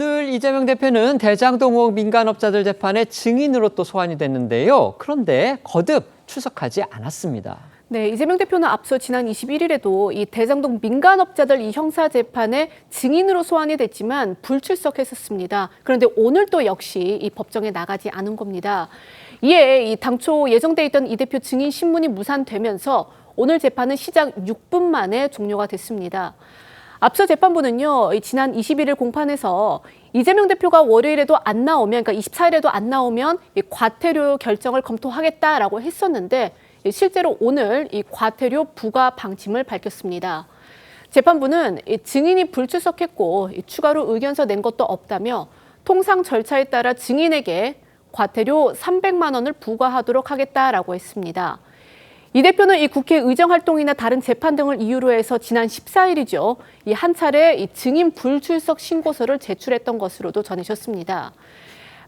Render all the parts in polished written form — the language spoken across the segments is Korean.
오늘 이재명 대표는 대장동 의혹 민간업자들 재판에 증인으로 또 소환이 됐는데요. 그런데 거듭 출석하지 않았습니다. 네, 이재명 대표는 앞서 지난 21일에도 이 대장동 민간업자들 이 형사 재판에 증인으로 소환이 됐지만 불출석했었습니다. 그런데 오늘 또 역시 이 법정에 나가지 않은 겁니다. 이에 이 당초 예정돼 있던 이 대표 증인 신문이 무산되면서 오늘 재판은 시작 6분 만에 종료가 됐습니다. 앞서 재판부는요, 지난 21일 공판에서 이재명 대표가 월요일에도 안 나오면, 그러니까 24일에도 안 나오면 이 과태료 결정을 검토하겠다라고 했었는데 실제로 오늘 이 과태료 부과 방침을 밝혔습니다. 재판부는 증인이 불출석했고 추가로 의견서 낸 것도 없다며 통상 절차에 따라 증인에게 과태료 300만 원을 부과하도록 하겠다라고 했습니다. 이 대표는 이 국회 의정 활동이나 다른 재판 등을 이유로 해서 지난 14일이죠. 이 한 차례 이 증인 불출석 신고서를 제출했던 것으로도 전해졌습니다.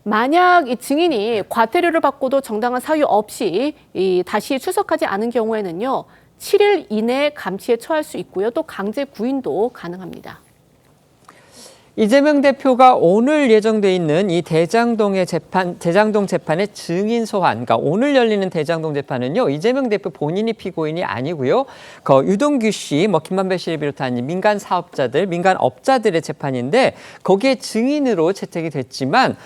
만약 이 증인이 과태료를 받고도 정당한 사유 없이 다시 출석하지 않은 경우에는요, 7일 이내에 감치에 처할 수 있고요. 또 강제 구인도 가능합니다. 이재명 대표가 오늘 예정돼 있는 이 대장동 재판의 증인 소환, 그러니까 오늘 열리는 대장동 재판은요, 이재명 대표 본인이 피고인이 아니고요, 유동규 씨, 김만배 씨를 비롯한 민간 사업자들, 민간 업자들의 재판인데 거기에 증인으로 채택이 됐지만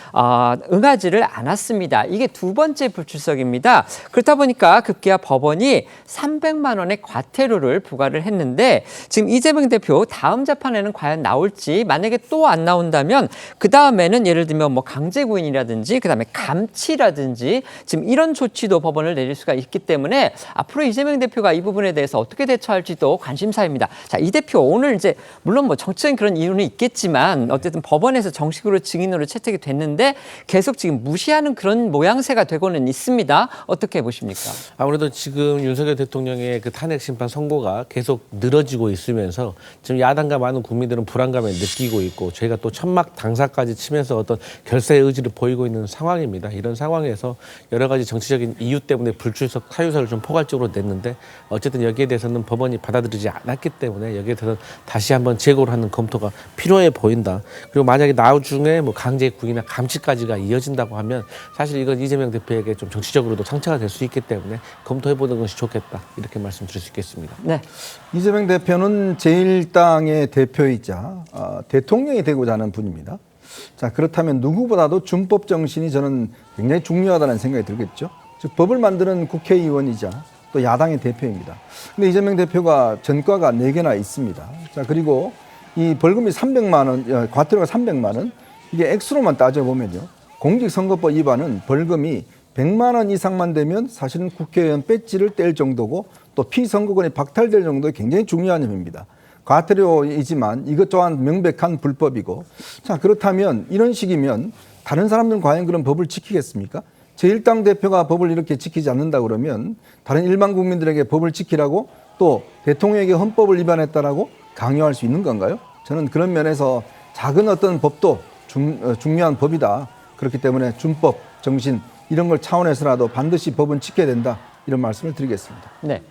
응하지를 않았습니다. 이게 두 번째 불출석입니다. 그렇다 보니까 급기야 법원이 300만 원의 과태료를 부과를 했는데 지금 이재명 대표 다음 재판에는 과연 나올지, 만약에 또 안 나온다면 그 다음에는 예를 들면 강제구인이라든지 그다음에 감치라든지 지금 이런 조치도 법원을 내릴 수가 있기 때문에 앞으로 이재명 대표가 이 부분에 대해서 어떻게 대처할지도 관심사입니다. 자, 이 대표 오늘 이제 물론 정치적인 그런 이유는 있겠지만 어쨌든 법원에서 정식으로 증인으로 채택이 됐는데 계속 지금 무시하는 그런 모양새가 되고는 있습니다. 어떻게 보십니까? 아무래도 지금 윤석열 대통령의 그 탄핵 심판 선고가 계속 늘어지고 있으면서 지금 야당과 많은 국민들은 불안감을 느끼고 있고 저희가 또 천막 당사까지 치면서 어떤 결사의 의지를 보이고 있는 상황입니다. 이런 상황에서 여러 가지 정치적인 이유 때문에 불출석 사유서를 좀 포괄적으로 냈는데 어쨌든 여기에 대해서는 법원이 받아들이지 않았기 때문에 여기에 대해서 다시 한번 재고를 하는 검토가 필요해 보인다. 그리고 만약에 나중에 강제 구인이나 감치까지가 이어진다고 하면 사실 이건 이재명 대표에게 좀 정치적으로도 상처가 될 수 있기 때문에 검토해보는 것이 좋겠다. 이렇게 말씀드릴 수 있겠습니다. 네. 이재명 대표는 제1당의 대표이자 대통령이 되고자 하는 분입니다. 자, 그렇다면 누구보다도 준법 정신이 저는 굉장히 중요하다는 생각이 들겠죠. 즉 법을 만드는 국회의원이자 또 야당의 대표입니다. 근데 이재명 대표가 전과가 4개나 있습니다. 자, 그리고 이 벌금이 300만 원, 과태료가 300만 원, 이게 액수로만 따져보면요, 공직선거법 위반은 벌금이 100만 원 이상만 되면 사실은 국회의원 배지를 뗄 정도고 또 피선거권이 박탈될 정도의 굉장히 중요한 혐의입니다. 과태료이지만 이것 또한 명백한 불법이고, 자, 그렇다면 이런 식이면 다른 사람들은 과연 그런 법을 지키겠습니까? 제1당 대표가 법을 이렇게 지키지 않는다 그러면 다른 일반 국민들에게 법을 지키라고 또 대통령에게 헌법을 위반했다라고 강요할 수 있는 건가요? 저는 그런 면에서 작은 어떤 법도 중요한 법이다. 그렇기 때문에 준법 정신 이런 걸 차원에서라도 반드시 법은 지켜야 된다. 이런 말씀을 드리겠습니다. 네.